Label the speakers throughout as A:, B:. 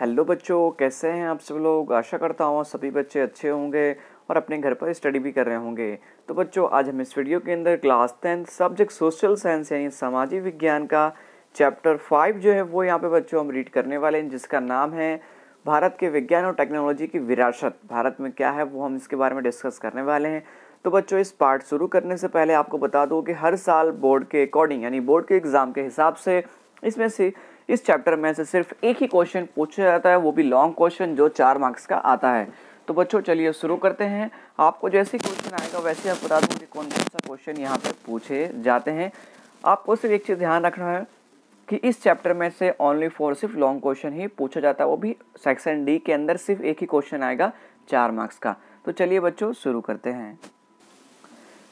A: Hello बच्चों, कैसे हैं आप सब लोग। आशा करता हूँ सभी बच्चे अच्छे होंगे और अपने घर पर स्टडी भी कर रहे होंगे। तो बच्चों, आज हम इस वीडियो के अंदर क्लास 10 सब्जेक्ट सोशल साइंस यानी सामाजिक विज्ञान का चैप्टर 5 जो है वो यहाँ पे बच्चों हम रीड करने वाले हैं, जिसका नाम है भारत के विज्ञान और टेक्नोलॉजी की विरासत। भारत में क्या है वो हम इसके बारे में डिस्कस करने वाले हैं। तो बच्चों, इस पार्ट शुरू करने से पहले आपको बता दूं कि हर साल बोर्ड के अकॉर्डिंग यानी बोर्ड के एग्जाम के हिसाब से इसमें से इस चैप्टर में से सिर्फ एक ही क्वेश्चन पूछा जाता है, वो भी लॉन्ग क्वेश्चन जो 4 मार्क्स का आता है। तो बच्चों चलिए शुरू करते हैं। आपको जैसे ही क्वेश्चन आएगा वैसे आप बता दूं कि कौन कौन सा क्वेश्चन यहाँ पे पूछे जाते हैं। आपको सिर्फ एक चीज़ ध्यान रखना है कि इस चैप्टर में से ओनली फॉर सिर्फ लॉन्ग क्वेश्चन ही पूछा जाता है, वो भी सेक्शन डी के अंदर सिर्फ एक ही क्वेश्चन आएगा 4 मार्क्स का। तो चलिए बच्चों शुरू करते हैं।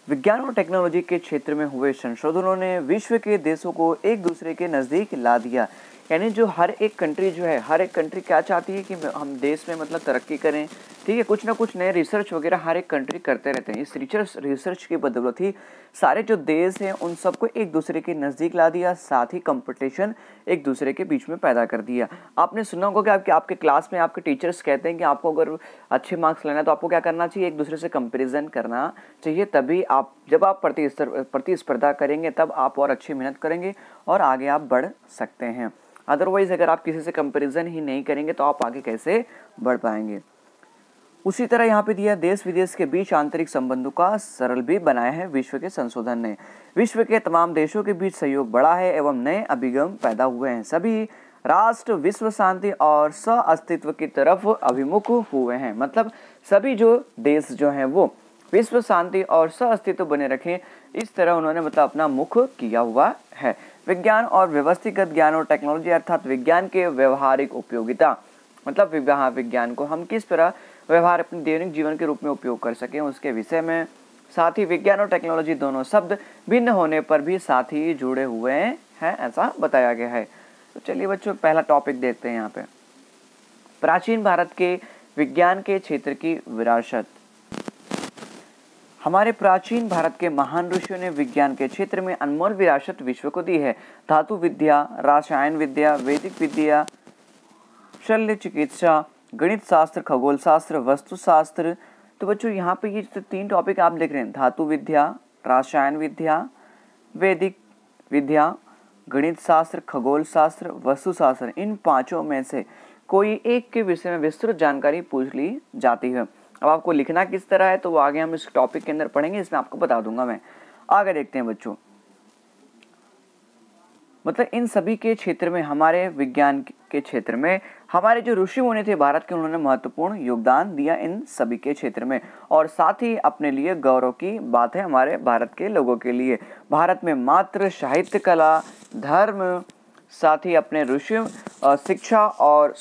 A: विज्ञान और टेक्नोलॉजी के क्षेत्र में हुए संशोधनों ने विश्व के देशों को एक दूसरे के नज़दीक ला दिया। यानी जो हर एक कंट्री जो है, हर एक कंट्री क्या चाहती है कि हम देश में मतलब तरक्की करें, ठीक है। कुछ ना कुछ नए रिसर्च वगैरह हर एक कंट्री करते रहते हैं। इस रिसर्च की बदौलत ही सारे जो देश हैं उन सबको एक दूसरे के नज़दीक ला दिया, साथ ही कंपटीशन एक दूसरे के बीच में पैदा कर दिया। आपने सुना होगा कि आपके क्लास में आपके टीचर्स कहते हैं कि आपको अगर अच्छे मार्क्स लेना है तो आपको क्या करना चाहिए, एक दूसरे से कंपेरिजन करना चाहिए। तभी आप जब आप प्रतिस्पर्धा करेंगे तब आप और अच्छी मेहनत करेंगे और आगे आप बढ़ सकते हैं। अदरवाइज अगर आप किसी से कंपैरिजन ही नहीं करेंगे तो आप आगे कैसे बढ़ पाएंगे। उसी तरह यहाँ पे दिया, देश विदेश के बीच आंतरिक संबंधों का सरल भी बनाया है विश्व के संशोधन ने। विश्व के तमाम देशों के बीच सहयोग बढ़ा है एवं नए अभिगम पैदा हुए हैं। सभी राष्ट्र विश्व शांति और सह अस्तित्व की तरफ अभिमुख हुए हैं। मतलब सभी जो देश जो हैं वो विश्व शांति और सह अस्तित्व बने रखें, इस तरह उन्होंने मतलब अपना मुख किया हुआ है। विज्ञान और व्यवस्थित ज्ञान और टेक्नोलॉजी अर्थात विज्ञान के व्यवहारिक उपयोगिता, मतलब विज्ञान को हम किस तरह व्यवहार अपने दैनिक जीवन के रूप में उपयोग कर सकें उसके विषय में। साथ ही विज्ञान और टेक्नोलॉजी दोनों शब्द भिन्न होने पर भी साथ ही जुड़े हुए हैं, ऐसा बताया गया है। तो चलिए बच्चों पहला टॉपिक देखते हैं यहाँ पे, प्राचीन भारत के विज्ञान के क्षेत्र की विरासत। हमारे प्राचीन भारत के महान ऋषियों ने विज्ञान के क्षेत्र में अनमोल विरासत विश्व को दी है। धातु विद्या, रसायन विद्या, वैदिक विद्या, शल्य चिकित्सा, गणित शास्त्र, खगोल शास्त्र, वस्तु शास्त्र। तो बच्चों यहाँ पे ये 3 टॉपिक आप देख रहे हैं, धातु विद्या, रसायन विद्या, वैदिक विद्या, गणित शास्त्र, खगोल शास्त्र, वस्तु शास्त्र। इन 5 में से कोई एक के विषय में विस्तृत जानकारी पूछ ली जाती है। अब आपको लिखना किस तरह है तो वो आगे हम इस टॉपिक के अंदर पढ़ेंगे, इसमें आपको बता दूंगा मैं। आगे देखते हैं बच्चों, मतलब इन सभी के क्षेत्र में, हमारे विज्ञान के क्षेत्र में हमारे जो ऋषि मुनि थे भारत के, उन्होंने महत्वपूर्ण योगदान दिया इन सभी के क्षेत्र में। और साथ ही अपने लिए गौरव की बात है हमारे भारत के लोगों के लिए। भारत में मात्र साहित्य, कला, धर्म, साथ ही अपने ऋषि शिक्षा और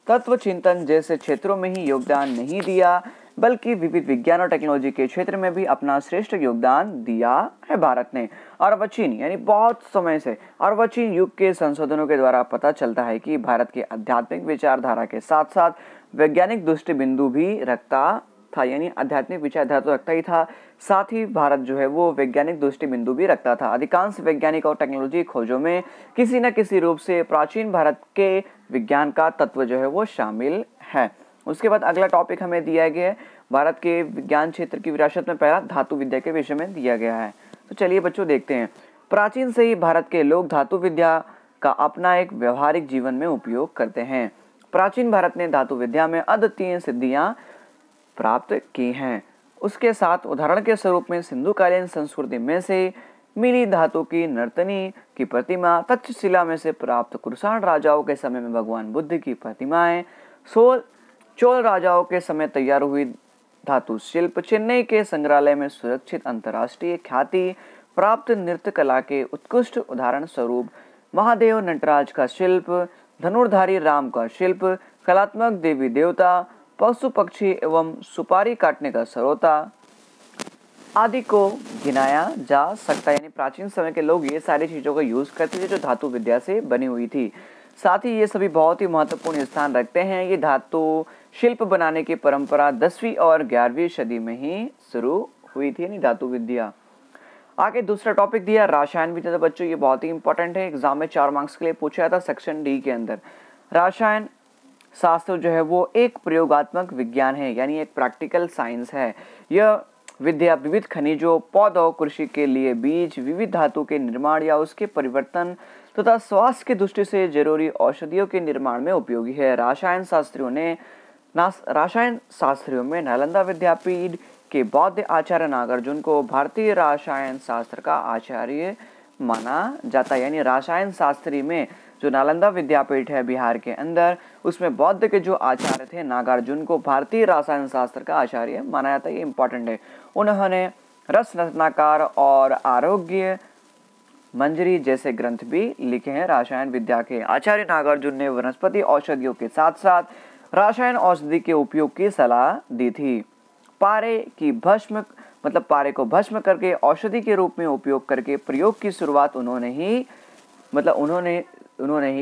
A: तत्व चिंतन जैसे क्षेत्रों में ही योगदान नहीं दिया, बल्कि विविध विज्ञान और टेक्नोलॉजी के क्षेत्र में भी अपना श्रेष्ठ योगदान दिया है भारत ने। अर्वाचीन यानी बहुत समय से अर्वाचीन युग के संशोधनों के द्वारा पता चलता है कि भारत के आध्यात्मिक विचारधारा के साथ साथ वैज्ञानिक दृष्टि बिंदु भी रखता था। यानी आध्यात्मिक विचारधारा तो रखता ही था, साथ ही भारत जो है वो वैज्ञानिक दृष्टि बिंदु भी रखता था। अधिकांश वैज्ञानिक और टेक्नोलॉजी खोजों में किसी न किसी रूप से प्राचीन भारत के विज्ञान का तत्व जो है वो शामिल है। उसके बाद अगला टॉपिक हमें दिया गया है भारत के विज्ञान क्षेत्र की विरासत में, पहला धातु विद्या के विषय में दिया गया है। तो चलिए बच्चों देखते हैं, प्राचीन से ही भारत के लोग धातु विद्या का अपना एक व्यवहारिक जीवन में उपयोग करते हैं। प्राचीन भारत ने धातु विद्या में अद्वितीय सिद्धियां प्राप्त की हैं। उसके साथ उदाहरण के स्वरूप में सिंधुकालीन संस्कृति में से मिली धातु की नर्तनी की प्रतिमा, तक्षशिला में से प्राप्त कुषाण राजाओं के समय में भगवान बुद्ध की प्रतिमाएं, चोल राजाओं के समय तैयार हुई धातु शिल्प, चेन्नई के संग्रहालय में सुरक्षित अंतर्राष्ट्रीय ख्याति प्राप्त नृत्य कला के उत्कृष्ट उदाहरण स्वरूप महादेव नटराज का शिल्प, धनुर्धारी राम का शिल्प, कलात्मक देवी देवता, पशु पक्षी एवं सुपारी काटने का सरोता आदि को गिनाया जा सकता है। यानी प्राचीन समय के लोग ये सारी चीजों का यूज करते थे जो धातु विद्या से बनी हुई थी। साथ ही ये सभी बहुत ही महत्वपूर्ण स्थान रखते हैं। ये धातु शिल्प बनाने की परंपरा 10वीं और 11वीं सदी में ही शुरू हुई थी, यानी धातु विद्या। आगे दूसरा टॉपिक दिया रसायन विद्या। तो बच्चों ये बहुत ही इंपॉर्टेंट है, एग्जाम में 4 मार्क्स के लिए पूछा जाता सेक्शन डी के अंदर। रसायन शास्त्र जो है वो एक प्रयोगात्मक विज्ञान है, यानी एक प्रैक्टिकल साइंस है। यह विद्या विविध खनिजों, पौधों, कृषि के लिए बीज, विविध धातु के निर्माण या उसके परिवर्तन तथा स्वास्थ्य की दृष्टि से जरूरी औषधियों के निर्माण में उपयोगी है। रसायन शास्त्रियों में नालंदा विद्यापीठ के बौद्ध आचार्य नागार्जुन को भारतीय रसायन शास्त्र का आचार्य माना जाता है। यानी रसायन शास्त्री में जो नालंदा विद्यापीठ है बिहार के अंदर, उसमें बौद्ध के जो आचार्य थे नागार्जुन को भारतीय रसायन शास्त्र का आचार्य माना जाता है। ये इंपॉर्टेंट है। उन्होंने रस रत्नाकर और आरोग्य मंजरी जैसे ग्रंथ भी लिखे हैं। रसायन विद्या के आचार्य नागार्जुन ने वनस्पति औषधियों के साथ साथ रसायन औषधि के उपयोग की सलाह दी थी। पारे को भस्म करके औषधि के रूप में उपयोग करके प्रयोग की शुरुआत उन्होंने ही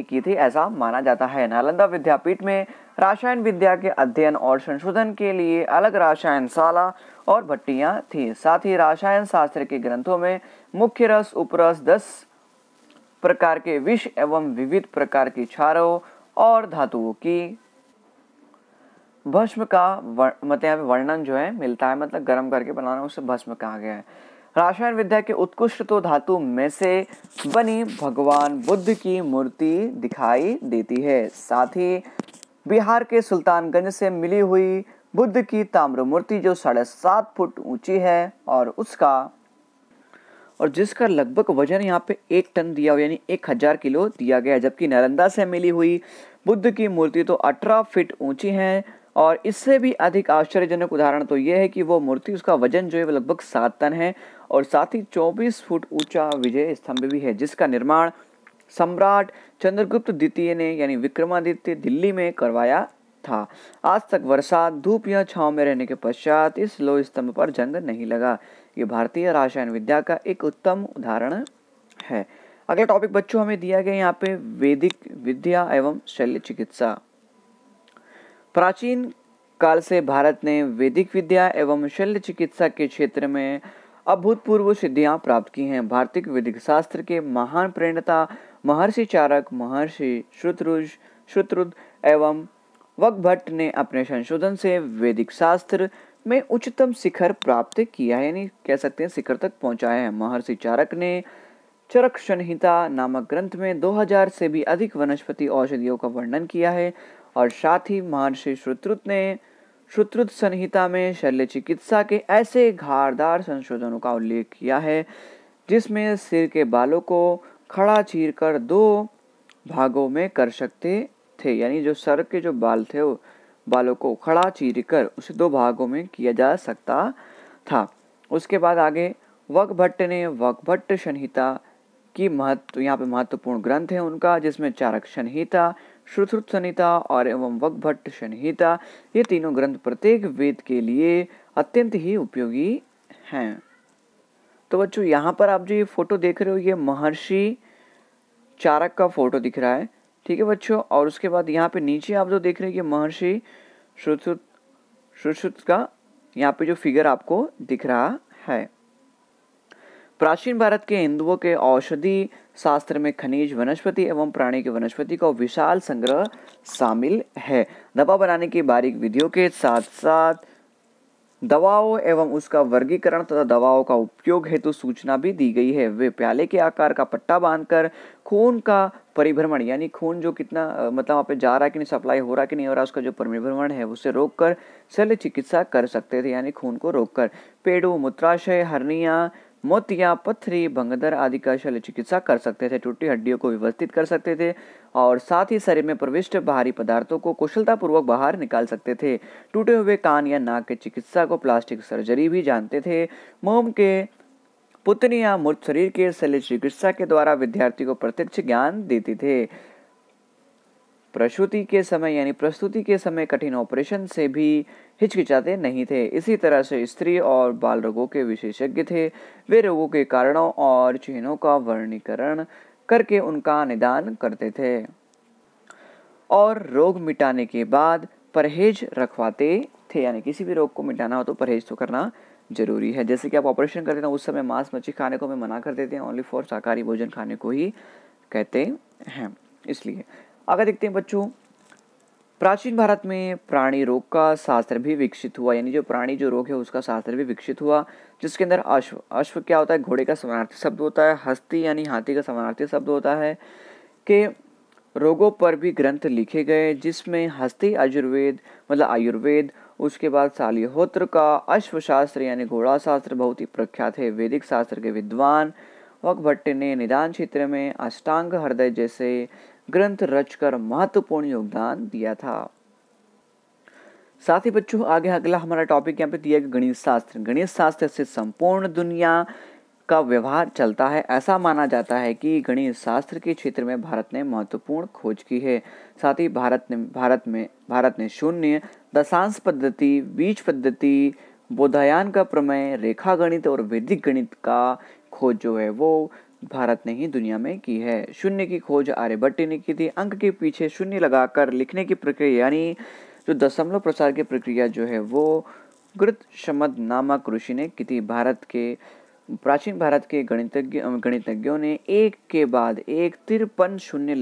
A: की थी, ऐसा माना जाता है। नालंदा विद्यापीठ में रसायन विद्या के अध्ययन और संशोधन के लिए अलग रसायनशाला और भट्टियां थी। साथ ही रसायन शास्त्र के ग्रंथों में मुख्य रस, उपरस, 10 प्रकार के विष एवं विविध प्रकार की क्षारों और धातुओं की भस्म का वर्णन जो है मिलता है, मतलब गर्म करके बनाना, उसे भस्म कहा गया है। रसायन विद्या के उत्कृष्ट तो धातु में से बनी भगवान बुद्ध की मूर्ति दिखाई देती है। साथ ही बिहार के सुल्तानगंज से मिली हुई बुद्ध की ताम्र मूर्ति जो 7.5 फुट ऊंची है और जिसका लगभग वजन यहाँ पे 1 टन दिया हुआ, यानी 1000 किलो दिया गया है। जबकि नालंदा से मिली हुई बुद्ध की मूर्ति तो 18 फीट ऊंची है। और इससे भी अधिक आश्चर्यजनक उदाहरण तो यह है कि वो मूर्ति, उसका वजन जो है लगभग 7 टन है और साथ ही 24 फुट ऊंचा विजय स्तंभ भी है, जिसका निर्माण सम्राट चंद्रगुप्त द्वितीय ने यानी विक्रमादित्य दिल्ली में करवाया था। आज तक वर्षा, धूप या छांव में रहने के पश्चात इस लोह स्तंभ पर जंग नहीं लगा। ये भारतीय रसायन विद्या का एक उत्तम उदाहरण है। अगला टॉपिक बच्चों हमें दिया गया यहाँ पे वैदिक विद्या एवं शल्य चिकित्सा। प्राचीन काल से भारत ने वैदिक विद्या एवं शल्य चिकित्सा के क्षेत्र में अभूतपूर्व सिद्धियां प्राप्त की हैं। भारतीय वैदिक शास्त्र के महान प्रणेता महर्षि चारक, महर्षि श्रुतरुद्र एवं वकभट्ट ने अपने संशोधन से वैदिक शास्त्र में उच्चतम शिखर प्राप्त किया है, यानी कह सकते हैं शिखर तक पहुंचाया है। महर्षि चारक ने चरक संहिता नामक ग्रंथ में 2000 से भी अधिक वनस्पति औषधियों का वर्णन किया है और साथ ही महर्षि श्रुतरुद्र संहिता में शल्य चिकित्सा के ऐसे धारदार संशोधनों का उल्लेख किया है जिसमें सिर के बालों को खड़ा चीरकर 2 भागों में कर सकते थे, यानी जो सर के जो बाल थे वो बालों को खड़ा चीरकर उसे 2 भागों में किया जा सकता था। उसके बाद आगे वकभट्ट ने वकभट्ट संहिता की यहाँ पे महत्वपूर्ण ग्रंथ है उनका, जिसमें चारक संहिता, श्रुतरुद्र संहिता और एवं वकभट्ट संहिता, ये तीनों ग्रंथ प्रत्येक वेद के लिए अत्यंत ही उपयोगी हैं। तो बच्चों यहाँ पर आप जो ये फोटो देख रहे हो ये महर्षि चारक का फोटो दिख रहा है, ठीक है बच्चों। और उसके बाद यहाँ पे नीचे आप जो देख रहे हो ये महर्षि श्रुतरुद्र का यहाँ पे जो फिगर आपको दिख रहा है। प्राचीन भारत के हिंदुओं के औषधि शास्त्र में खनिज, वनस्पति एवं प्राणी के वनस्पति का विशाल संग्रह शामिल है। दवा बनाने की बारीक विधियों के साथ साथ दवाओं एवं उसका वर्गीकरण तथा दवाओं का उपयोग हेतु सूचना भी दी गई है। वे प्याले के आकार का पट्टा बांधकर खून का परिभ्रमण, यानी खून जो कितना मतलब वहाँ पे जा रहा है कि नहीं, सप्लाई हो रहा है कि नहीं हो रहा, उसका जो परिभ्रमण है उसे रोककर शल्य चिकित्सा कर सकते थे, यानी खून को रोककर। पेड़ों, मूत्राशय, हर्निया, मोतिया, पथरी, भंगदर आदि का शल्य चिकित्सा कर सकते थे। टूटी हड्डियों को व्यवस्थित कर सकते थे और साथ ही शरीर में प्रविष्ट बाहरी पदार्थों को कुशलतापूर्वक बाहर निकाल सकते थे। टूटे हुए कान या नाक के चिकित्सा को प्लास्टिक सर्जरी भी जानते थे। मोम के पुतनी या मूर्त शरीर के शल्य चिकित्सा के द्वारा विद्यार्थी को प्रत्यक्ष ज्ञान देते थे। प्रसूति के समय कठिन ऑपरेशन से भी हिचकिचाते नहीं थे। इसी तरह से स्त्री और बाल रोगों के विशेषज्ञ थे। वे रोगों के कारणों और चिन्हों का वर्गीकरण करके उनका निदान करते थे और रोग मिटाने के बाद परहेज रखवाते थे, यानी किसी भी रोग को मिटाना हो तो परहेज तो करना जरूरी है। जैसे कि आप ऑपरेशन करते हैं उस समय मांस मच्छी खाने को हमें मना कर देते हैं, ओनली फॉर शाकाहारी भोजन खाने को ही कहते हैं। इसलिए आगे देखते हैं बच्चों, प्राचीन भारत में प्राणी रोग का शास्त्र भी विकसित हुआ, यानी जो प्राणी जो रोग है उसका शास्त्र भी विकसित हुआ, जिसके अंदर अश्व, अश्व क्या होता है, घोड़े का समानार्थी शब्द होता है, हस्ती यानी हाथी का समानार्थी शब्द होता है, के रोगों पर भी ग्रंथ लिखे गए, जिसमें हस्ती आयुर्वेद मतलब आयुर्वेद, उसके बाद शालिहोत्र का अश्वशास्त्र यानी घोड़ा शास्त्र बहुत ही प्रख्यात है। वैदिक शास्त्र के विद्वान वाकभट्ट ने निदान क्षेत्र में अष्टांग हृदय जैसे ग्रंथ रचकर महत्वपूर्ण योगदान दिया था। साथ ही बच्चों आगे अगला हमारा टॉपिक यहाँ पे दिया गया गणित शास्त्र। गणित शास्त्र से संपूर्ण दुनिया का व्यवहार चलता है। ऐसा माना जाता है कि गणित शास्त्र के क्षेत्र में भारत ने महत्वपूर्ण खोज की है। साथ ही भारत ने शून्य, दशांश पद्धति, बीज पद्धति, बोधायन का प्रमेय, रेखा गणित और वैदिक गणित का खोज जो है वो भारत ने ही दुनिया में की है। शून्य की खोज आर्यभट्ट ने की थी। अंक के पीछे शून्य लगाकर लिखने की प्रक्रिया यानी जो दशमलव प्रसार की प्रक्रिया जो है वो गृतशमद नामक ऋषि ने की थी। प्राचीन भारत के गणितज्ञों ने एक के बाद एक 53 शून्य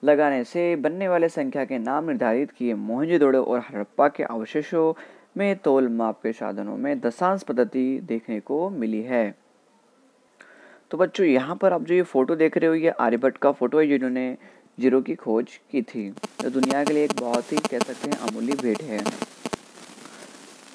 A: लगाने से बनने वाले संख्या के नाम निर्धारित किए। मोहनजोदड़ो और हड़प्पा के अवशेषों में तोल माप के साधनों में दशांश पद्धति देखने को मिली है। तो बच्चों यहाँ पर आप जो ये फोटो देख रहे हो ये आर्यभट्ट का फोटो है जिन्होंने जीरो की खोज की थी। तो दुनिया के लिए एक बहुत ही कह सकते हैं अमूल्य भेंट है।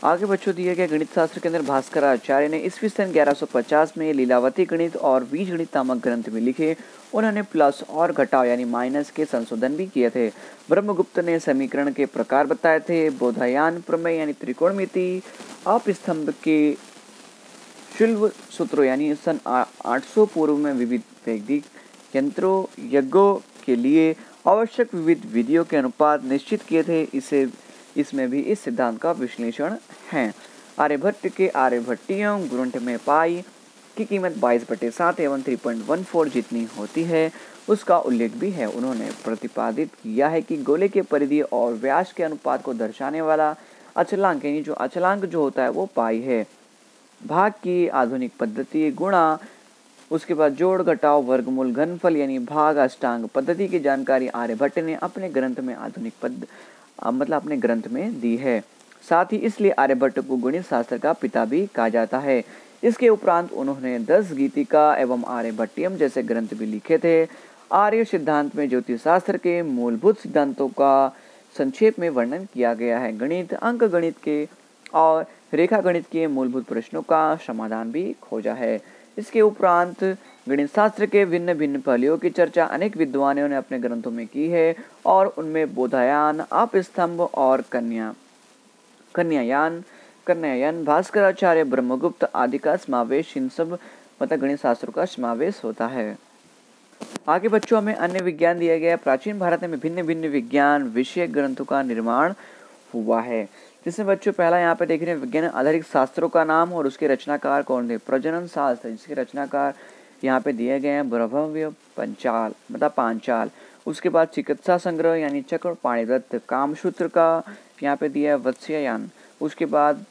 A: आगे बच्चों दिए गए गणित शास्त्र के अंदर भास्कराचार्य ने ईस्वी सन 1150 में लीलावती गणित और बीज गणित नामक ग्रंथ में लिखे। उन्होंने प्लस और घटाव यानी माइनस के संशोधन भी किए थे। ब्रह्मगुप्त ने समीकरण के प्रकार बताए थे। बोधायन प्रमेय यानी त्रिकोणमिति, अपस्तंभ के शुल्ब सूत्रों यानी सन 800 पूर्व में विविध वैदिक यंत्रों यज्ञों के लिए आवश्यक विविध विधियों के अनुपात निश्चित किए थे। इसमें भी इस सिद्धांत का विश्लेषण है। आर्यभट्ट के आर्यभट्टीय ग्रंथ में पाई की कीमत 22/7 एवं 3.14 जितनी होती है उसका उल्लेख भी है। उन्होंने प्रतिपादित किया है कि गोले के परिधि और व्यास के अनुपात को दर्शाने वाला अचलांक यानी जो अचलांक जो होता है वो पाई है। भाग की आधुनिक पद्धति, गुणा, उसके बाद जोड़ घटाव वर्गमूल घनफल यानी भाग अष्टांग पद्धति की जानकारी आर्यभट्ट ने अपने ग्रंथ में अपने ग्रंथ में दी है। साथ ही इसलिए आर्यभट्ट को गणित शास्त्र का पिता भी कहा जाता है। इसके उपरांत उन्होंने 10 गीतिका एवं आर्यभट्टियम जैसे ग्रंथ भी लिखे थे। आर्य सिद्धांत में ज्योतिष शास्त्र के मूलभूत सिद्धांतों का संक्षेप में वर्णन किया गया है। गणित, अंक गणित के और रेखा गणित के मूलभूत प्रश्नों का समाधान भी खोजा है। इसके उपरांत गणित शास्त्र के भिन्न भिन्न पहलुओं की चर्चा अनेक विद्वानों ने अपने ग्रंथों में की है और उनमें बोधायन, अपस्तंभ और कन्यायन, भास्कराचार्य, ब्रह्मगुप्त आदि का समावेश इन सब गणित शास्त्रों का समावेश होता है। आगे बच्चों हमें अन्य विज्ञान दिया गया है। प्राचीन भारत में भिन्न भिन्न विज्ञान विषय ग्रंथों का निर्माण हुआ है, जिसमें बच्चों पहला यहाँ पे देख रहे हैं विज्ञान आधारित शास्त्रों का नाम और उसके रचनाकार कौन थे। प्रजनन शास्त्र जिसके रचनाकार यहाँ पे दिए गए हैं ब्रह्मव्य पांचाल। उसके बाद चिकित्सा संग्रह यानी चक्र पाणिदत्त। कामसूत्र का यहाँ पे दिया है वत्स्यायन। उसके बाद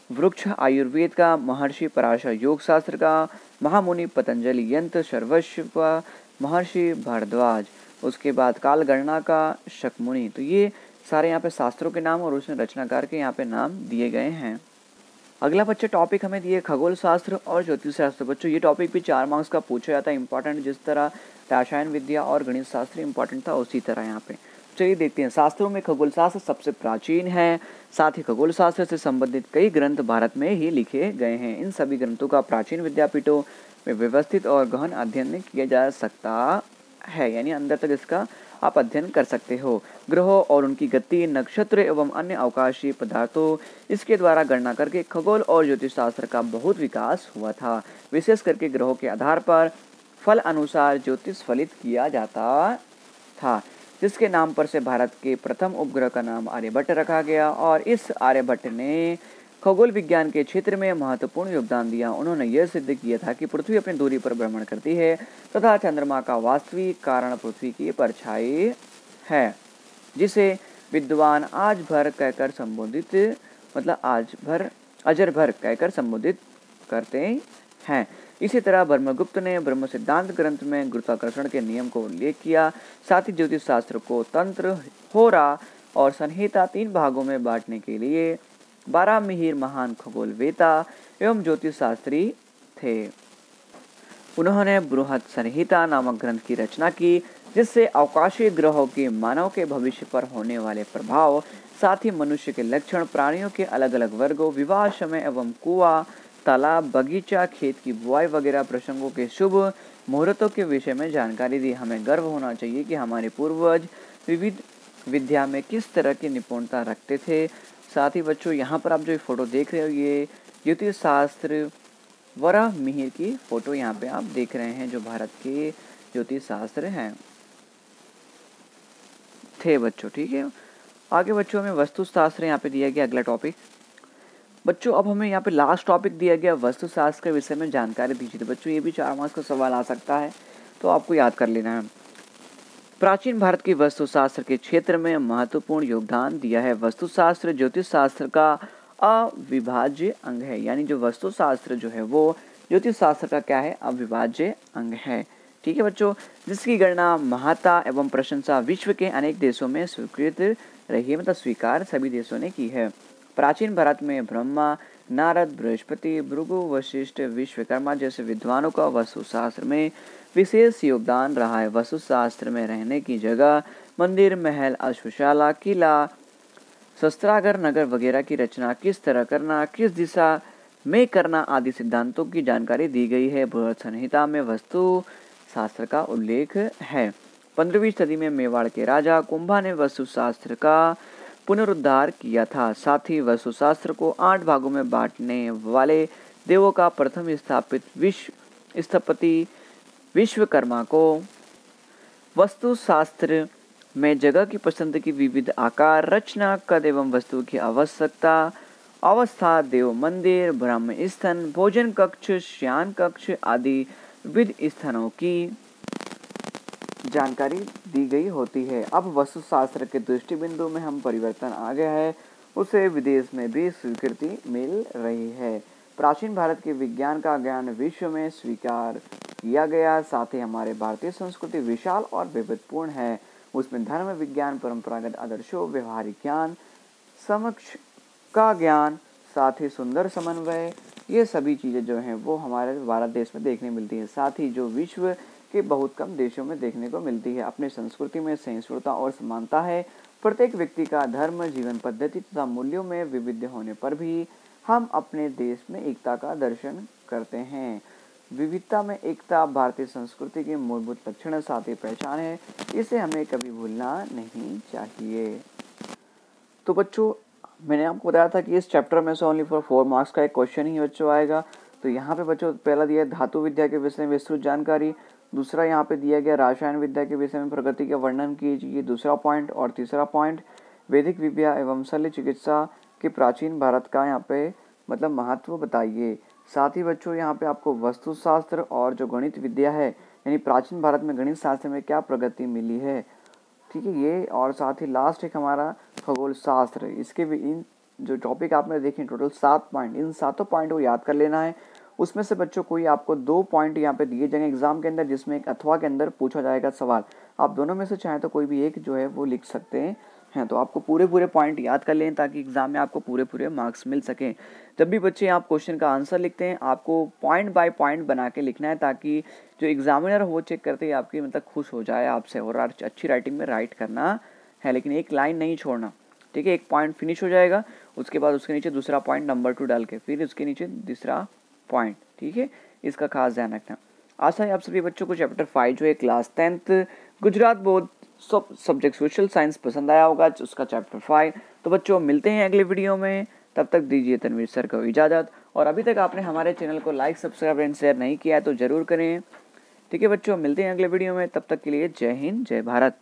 A: वृक्ष आयुर्वेद का महर्षि पराशर। योग शास्त्र का महामुनि पतंजलि। यंत्र सर्वस्व महर्षि भारद्वाज। उसके बाद काल गणना का शकमुनि। तो ये सारे यहाँ पे शास्त्रों के नाम और उसमें रचनाकार के यहाँ पे नाम दिए गए हैं। अगला बच्चे टॉपिक हमें दिए खगोल शास्त्र और ज्योतिष शास्त्र। बच्चों ये टॉपिक भी 4 मार्क्स का पूछा जाता है। इंपॉर्टेंट जिस तरह रसायन विद्या और गणित शास्त्र इंपॉर्टेंट था उसी तरह यहाँ पे। चलिए देखते हैं। शास्त्रों में खगोल शास्त्र सबसे प्राचीन है। साथ ही खगोल शास्त्र से संबंधित कई ग्रंथ भारत में ही लिखे गए हैं। इन सभी ग्रंथों का प्राचीन विद्यापीठों में व्यवस्थित और गहन अध्ययन किया जा सकता है, यानी अंदर तक इसका आप अध्ययन कर सकते हो। ग्रहों और उनकी गति, नक्षत्र एवं अन्य अवकाशीय पदार्थों इसके द्वारा गणना करके खगोल और ज्योतिष शास्त्र का बहुत विकास हुआ था। विशेष करके ग्रहों के आधार पर फल अनुसार ज्योतिष फलित किया जाता था, जिसके नाम पर से भारत के प्रथम उपग्रह का नाम आर्यभट्ट रखा गया और इस आर्यभट्ट ने खगोल विज्ञान के क्षेत्र में महत्वपूर्ण योगदान दिया। उन्होंने यह सिद्ध किया था कि पृथ्वी अपनी दूरी पर भ्रमण करती है तथा चंद्रमा का वास्तविक कारण पृथ्वी की परछाई है, जिसे विद्वान आज भर कहकर संबोधित अजरभर कहकर संबोधित करते हैं। इसी तरह ब्रह्मगुप्त ने ब्रह्म सिद्धांत ग्रंथ में गुरुत्वाकर्षण के नियम को उल्लेख किया। साथ ही ज्योतिष शास्त्र को तंत्र, होरा और संहिता 3 भागों में बांटने के लिए 12 मिहिर महान खगोलवेता एवं ज्योतिष शास्त्री थे। उन्होंने बृहद संहिता नामक ग्रंथ की रचना की, जिससे अवकाशीय ग्रहों के मानव के भविष्य पर होने वाले प्रभाव, साथ ही मनुष्य के लक्षण, प्राणियों के अलग अलग वर्गों, विवाह समय एवं कुआं, तालाब, बगीचा, खेत की बुआई वगैरह प्रसंगों के शुभ मुहूर्तों के विषय में जानकारी दी। हमें गर्व होना चाहिए कि हमारे पूर्वज विविध विद्या में किस तरह की निपुणता रखते थे। साथ ही बच्चों यहाँ पर आप जो फोटो देख रहे हो ये ज्योतिष शास्त्र वराह मिहिर की फोटो यहाँ पे आप देख रहे हैं, जो भारत के ज्योतिष शास्त्र हैं थे बच्चों। ठीक है, आगे बच्चों हमें वस्तु शास्त्र यहाँ पे दिया गया अगला टॉपिक। बच्चों अब हमें यहाँ पे लास्ट टॉपिक दिया गया वस्तु शास्त्र के विषय में जानकारी दीजिए। तो बच्चों ये भी 4 मार्क्स का सवाल आ सकता है, तो आपको याद कर लेना है। प्राचीन भारत की वस्तु शास्त्र के क्षेत्र में महत्वपूर्ण योगदान दिया है। वस्तु शास्त्र ज्योतिष शास्त्र का अविभाज्य अंग है, यानी जो वस्तु शास्त्र जो है वो ज्योतिष शास्त्र का क्या है, अविभाज्य अंग है। ठीक है बच्चों, जिसकी गणना महत्ता एवं प्रशंसा विश्व के अनेक देशों में स्वीकृत रही है, मतलब स्वीकार सभी देशों ने की है। प्राचीन भारत में ब्रह्मा, नारद, बृहस्पति, भृगु, वशिष्ठ, विश्वकर्मा जैसे विद्वानों का वस्तु शास्त्र में विशेष योगदान रहा है। वस्तु शास्त्र में रहने की जगह, मंदिर, महल, अश्वशाला, किला, शस्त्रागार, नगर वगैरह की रचना किस तरह करना, किस दिशा में करना आदि सिद्धांतों की जानकारी दी गई है। बृहद संहिता में वस्तु शास्त्र का उल्लेख है। 15वीं सदी में मेवाड़ के राजा कुंभा ने वस्तु शास्त्र का पुनरुद्धार किया था। साथ ही वस्तु शास्त्र को 8 भागों में बांटने वाले देवों का प्रथम स्थापित स्थपति विश्वकर्मा को वस्तु शास्त्र में जगह की पसंद की विविध आकार, रचना, कद एवं वस्तु की अवस्था, देव मंदिर, ब्राह्मण स्थन, भोजन कक्ष, शयन कक्ष आदि विविध स्थानों की जानकारी दी गई होती है। अब वस्तु शास्त्र के दृष्टि बिंदु में हम परिवर्तन आ गया है, उसे विदेश में भी स्वीकृति मिल रही है। प्राचीन भारत के विज्ञान का ज्ञान विश्व में स्वीकार किया गया। साथ ही हमारे भारतीय संस्कृति विशाल और विविधपूर्ण है। उसमें धर्म, विज्ञान, परंपरागत आदर्शों, व्यवहारिक ज्ञान, समक्ष का ज्ञान, साथ ही सुंदर समन्वय, ये सभी चीज़ें जो हैं वो हमारे भारत देश में देखने मिलती है। साथ ही जो विश्व के बहुत कम देशों में देखने को मिलती है। अपनी संस्कृति में सहिष्णुता और समानता है। प्रत्येक व्यक्ति का धर्म, जीवन पद्धति तथा मूल्यों में विविध होने पर भी हम अपने देश में एकता का दर्शन करते हैं। विविधता में एकता भारतीय संस्कृति की मूलभूत लक्षण, साथ ही पहचान है। इसे हमें कभी भूलना नहीं चाहिए। तो बच्चों मैंने आपको बताया था कि इस चैप्टर में से ओनली फॉर 4 मार्क्स का एक क्वेश्चन ही बच्चों आएगा। तो यहाँ पे बच्चों पहला दिया है धातु विद्या के विषय में विस्तृत जानकारी। दूसरा यहाँ पे दिया गया रसायन विद्या के विषय में प्रगति का वर्णन कीजिए, दूसरा पॉइंट। और तीसरा पॉइंट वैदिक विद्या एवं शल्य चिकित्सा के प्राचीन भारत का यहाँ पे मतलब महत्व बताइए। साथ ही बच्चों यहाँ पे आपको वस्तु शास्त्र और जो गणित विद्या है, यानी प्राचीन भारत में गणित शास्त्र में क्या प्रगति मिली है, ठीक है ये। और साथ ही लास्ट एक हमारा खगोल शास्त्र, इसके भी इन जो टॉपिक आपने देखे टोटल 7 पॉइंट, इन 7 पॉइंट को याद कर लेना है। उसमें से बच्चों कोई आपको 2 पॉइंट यहाँ पे दिए जाएंगे एग्जाम के अंदर, जिसमें एक अथवा के अंदर पूछा जाएगा सवाल। आप दोनों में से चाहें तो कोई भी एक जो है वो लिख सकते हैं। तो आपको पूरे पॉइंट याद कर लें ताकि एग्जाम में आपको पूरे मार्क्स मिल सकें। जब भी बच्चे आप क्वेश्चन का आंसर लिखते हैं आपको पॉइंट बाय पॉइंट बना के लिखना है, ताकि जो एग्जामिनर वो चेक करते ही आपकी मतलब खुश हो जाए आपसे, और अच्छी राइटिंग में राइट करना है, लेकिन एक लाइन नहीं छोड़ना। ठीक है, एक पॉइंट फिनिश हो जाएगा, उसके बाद उसके नीचे दूसरा पॉइंट नंबर 2 डाल के फिर उसके नीचे तीसरा पॉइंट। ठीक है, इसका खास ध्यान रखना। आशा है आप सभी बच्चों को चैप्टर 5 जो है class 10th Gujarat board subject social science पसंद आया होगा, उसका चैप्टर 5। तो बच्चों मिलते हैं अगले वीडियो में, तब तक दीजिए तनवीर सर को इजाज़त। और अभी तक आपने हमारे चैनल को लाइक, सब्सक्राइब एंड शेयर नहीं किया है तो ज़रूर करें। ठीक है बच्चों, मिलते हैं अगले वीडियो में, तब तक के लिए जय हिंद, जय भारत।